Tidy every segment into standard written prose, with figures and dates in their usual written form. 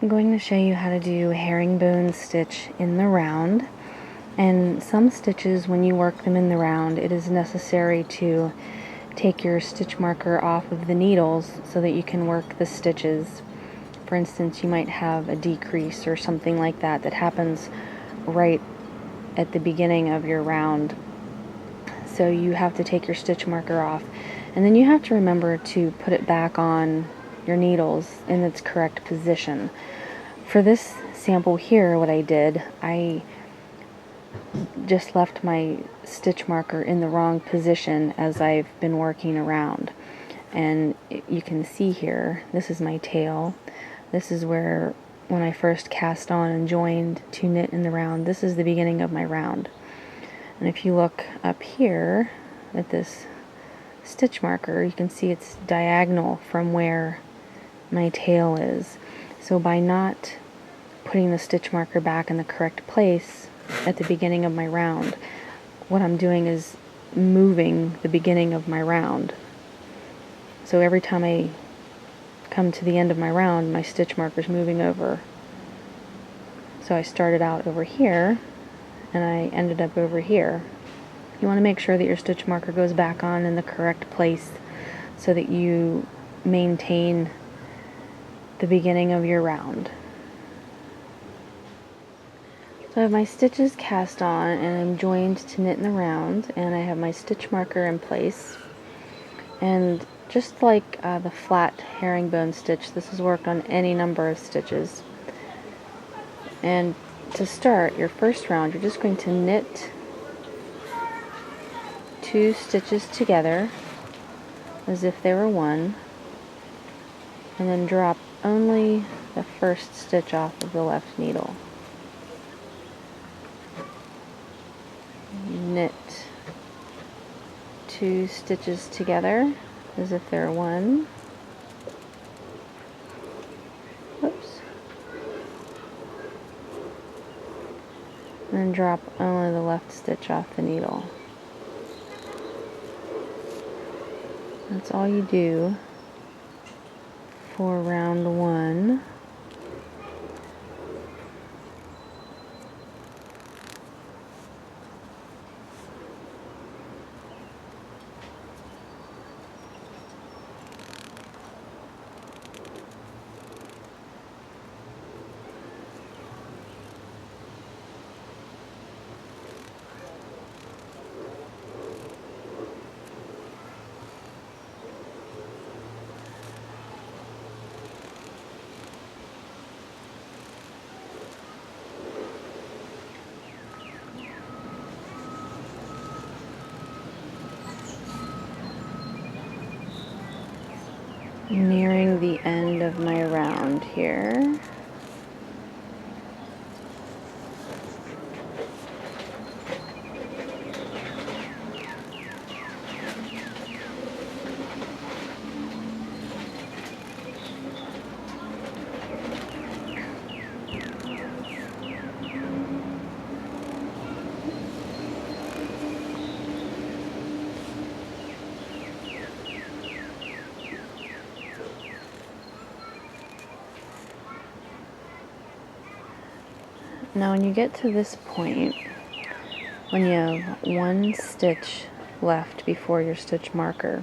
I'm going to show you how to do herringbone stitch in the round. And some stitches, when you work them in the round, it is necessary to take your stitch marker off of the needles so that you can work the stitches. For instance, you might have a decrease or something like that that happens right at the beginning of your round. So you have to take your stitch marker off, and then you have to remember to put it back on your needles in its correct position. For this sample here, what I did, I just left my stitch marker in the wrong position as I've been working around. And you can see here, this is my tail. This is where, when I first cast on and joined to knit in the round, this is the beginning of my round. And if you look up here at this stitch marker, you can see it's diagonal from where my tail is. So by not putting the stitch marker back in the correct place at the beginning of my round, what I'm doing is moving the beginning of my round. So every time I come to the end of my round, my stitch marker is moving over. So I started out over here and I ended up over here. You want to make sure that your stitch marker goes back on in the correct place so that you maintain the beginning of your round. So I have my stitches cast on and I'm joined to knit in the round, and I have my stitch marker in place. And just like the flat herringbone stitch, this is worked on any number of stitches. And to start your first round, you're just going to knit 2 stitches together as if they were one, and then drop only the first stitch off of the left needle. Knit 2 stitches together as if they're one. Whoops. And then drop only the left stitch off the needle. That's all you do for round 1. Nearing the end of my round here. Now when you get to this point, when you have 1 stitch left before your stitch marker,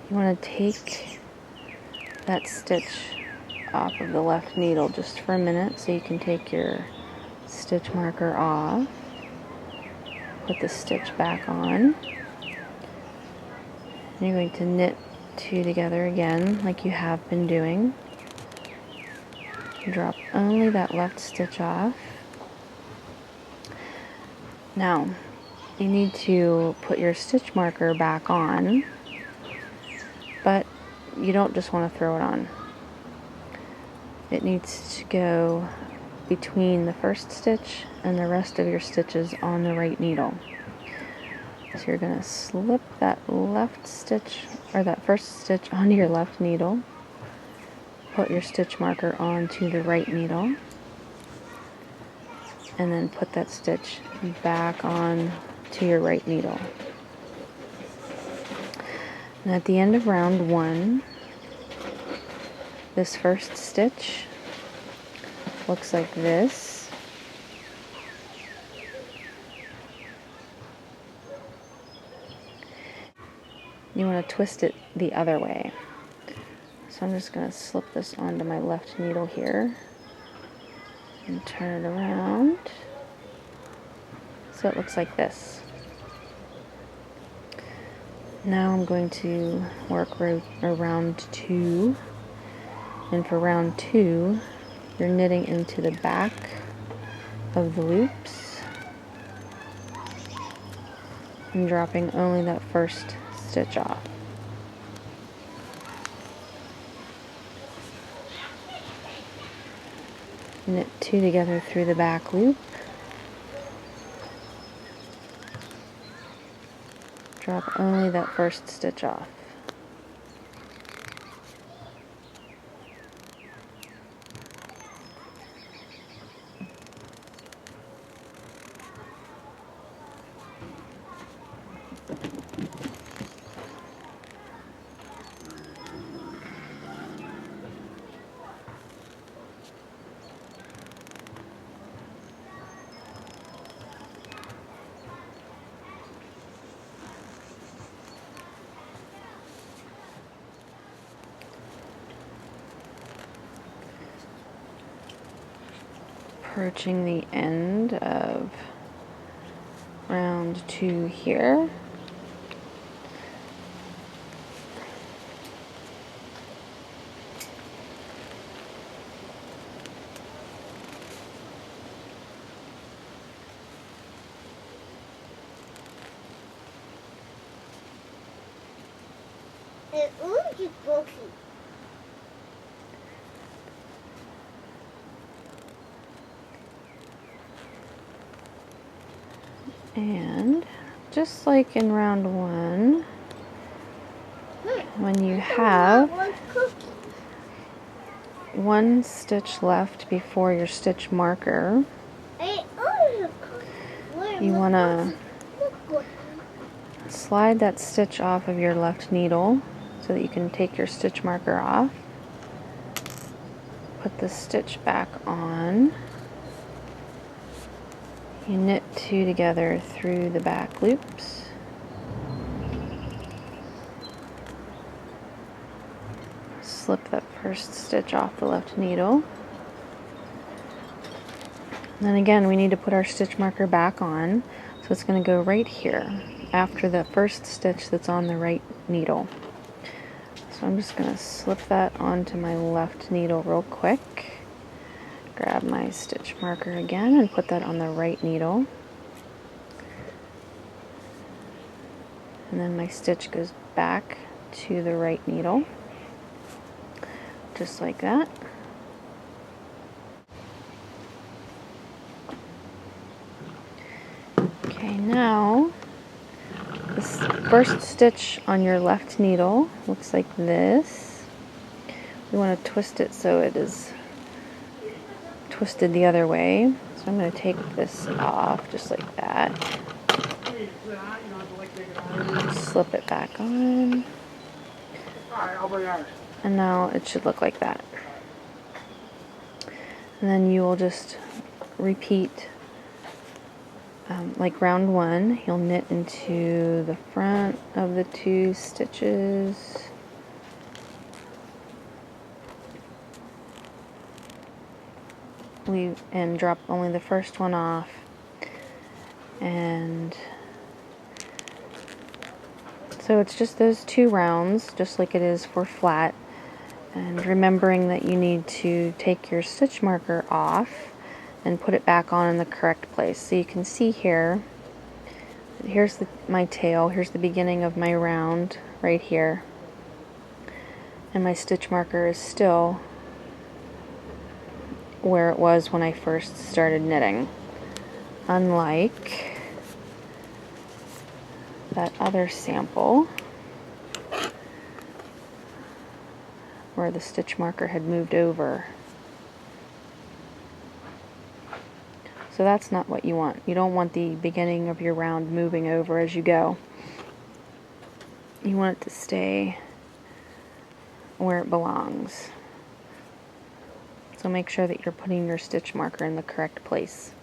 you want to take that stitch off of the left needle just for a minute so you can take your stitch marker off, put the stitch back on, and you're going to knit 2 together again like you have been doing. Drop only that left stitch off. Now, you need to put your stitch marker back on, but you don't just want to throw it on. It needs to go between the first stitch and the rest of your stitches on the right needle. So you're going to slip that left stitch, or that first stitch, onto your left needle. Put your stitch marker onto the right needle, and then put that stitch back on to your right needle. And at the end of round 1, This first stitch looks like this. You want to twist it the other way. So I'm just going to slip this onto my left needle here and turn it around so it looks like this. Now I'm going to work around 2, and for round 2 you're knitting into the back of the loops and dropping only that first stitch off. Knit 2 together through the back loop, drop only that first stitch off. Approaching the end of round 2 here. And just like in round 1, when you have one stitch left before your stitch marker, you want to slide that stitch off of your left needle so that you can take your stitch marker off. Put the stitch back on. You knit 2 together through the back loops. Slip that first stitch off the left needle. And then again, we need to put our stitch marker back on, so it's going to go right here after the first stitch that's on the right needle. So I'm just going to slip that onto my left needle real quick. Grab my stitch marker again and put that on the right needle. And then my stitch goes back to the right needle, just like that. Okay, now this first stitch on your left needle looks like this. We want to twist it so it is twisted the other way. So I'm going to take this off just like that. Slip it back on. And now it should look like that. And then you will just repeat like round 1. You'll knit into the front of the 2 stitches. And drop only the first one off, and so it's just those 2 rounds, just like it is for flat. And remembering that you need to take your stitch marker off and put it back on in the correct place. So you can see here, here's my tail, here's the beginning of my round right here, and my stitch marker is still where it was when I first started knitting. Unlike that other sample where the stitch marker had moved over. So that's not what you want. You don't want the beginning of your round moving over as you go. You want it to stay where it belongs. So make sure that you're putting your stitch marker in the correct place.